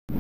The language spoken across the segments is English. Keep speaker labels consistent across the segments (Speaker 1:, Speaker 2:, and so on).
Speaker 1: I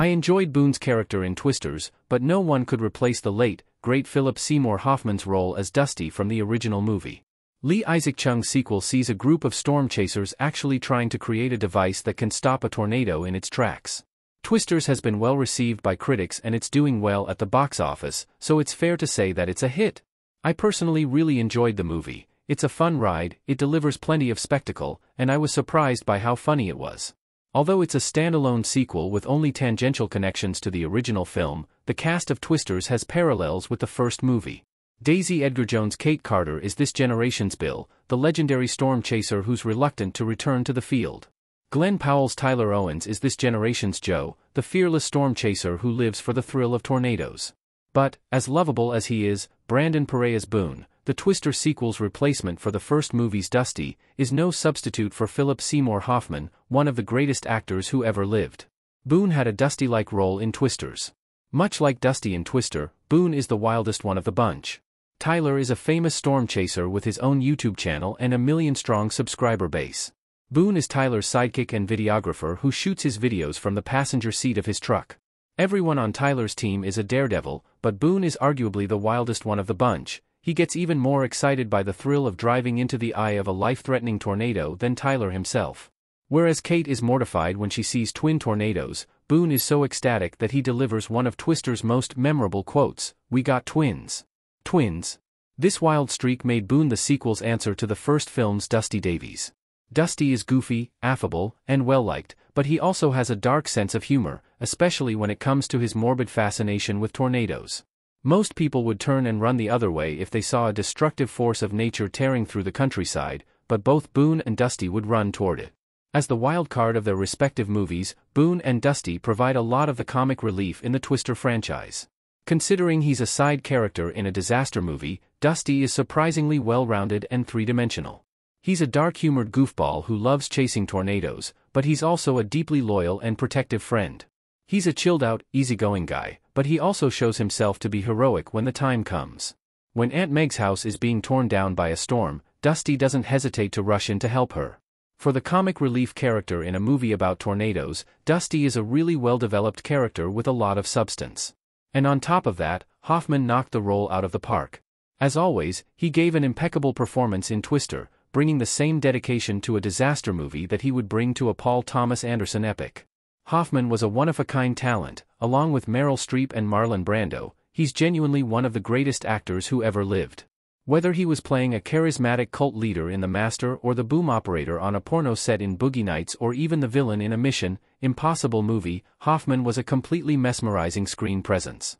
Speaker 1: enjoyed Boone's character in Twisters, but no one could replace the late, great Philip Seymour Hoffman's role as Dusty from the original movie. Lee Isaac Chung's sequel sees a group of storm chasers actually trying to create a device that can stop a tornado in its tracks. Twisters has been well received by critics and it's doing well at the box office, so it's fair to say that it's a hit. I personally really enjoyed the movie. It's a fun ride, it delivers plenty of spectacle, and I was surprised by how funny it was. Although it's a standalone sequel with only tangential connections to the original film, the cast of Twisters has parallels with the first movie. Daisy Edgar Jones' Kate Carter is this generation's Bill, the legendary storm chaser who's reluctant to return to the field. Glenn Powell's Tyler Owens is this generation's Joe, the fearless storm chaser who lives for the thrill of tornadoes. But, as lovable as he is, Brandon Perea's Boone, the Twister sequel's replacement for the first movie's Dusty, is no substitute for Philip Seymour Hoffman, one of the greatest actors who ever lived. Boone had a Dusty-like role in Twisters. Much like Dusty in Twister, Boone is the wildest one of the bunch. Tyler is a famous storm chaser with his own YouTube channel and a million-strong subscriber base. Boone is Tyler's sidekick and videographer who shoots his videos from the passenger seat of his truck. Everyone on Tyler's team is a daredevil, but Boone is arguably the wildest one of the bunch. He gets even more excited by the thrill of driving into the eye of a life-threatening tornado than Tyler himself. Whereas Kate is mortified when she sees twin tornadoes, Boone is so ecstatic that he delivers one of Twister's most memorable quotes, "We got twins." Twins. This wild streak made Boone the sequel's answer to the first film's Dusty Davies. Dusty is goofy, affable, and well-liked, but he also has a dark sense of humor, especially when it comes to his morbid fascination with tornadoes. Most people would turn and run the other way if they saw a destructive force of nature tearing through the countryside, but both Boone and Dusty would run toward it. As the wild card of their respective movies, Boone and Dusty provide a lot of the comic relief in the Twister franchise. Considering he's a side character in a disaster movie, Dusty is surprisingly well-rounded and three-dimensional. He's a dark-humored goofball who loves chasing tornadoes, but he's also a deeply loyal and protective friend. He's a chilled-out, easygoing guy, but he also shows himself to be heroic when the time comes. When Aunt Meg's house is being torn down by a storm, Dusty doesn't hesitate to rush in to help her. For the comic relief character in a movie about tornadoes, Dusty is a really well-developed character with a lot of substance. And on top of that, Hoffman knocked the role out of the park. As always, he gave an impeccable performance in Twister, bringing the same dedication to a disaster movie that he would bring to a Paul Thomas Anderson epic. Hoffman was a one-of-a-kind talent, along with Meryl Streep and Marlon Brando. He's genuinely one of the greatest actors who ever lived. Whether he was playing a charismatic cult leader in The Master or the boom operator on a porno set in Boogie Nights or even the villain in a Mission Impossible movie, Hoffman was a completely mesmerizing screen presence.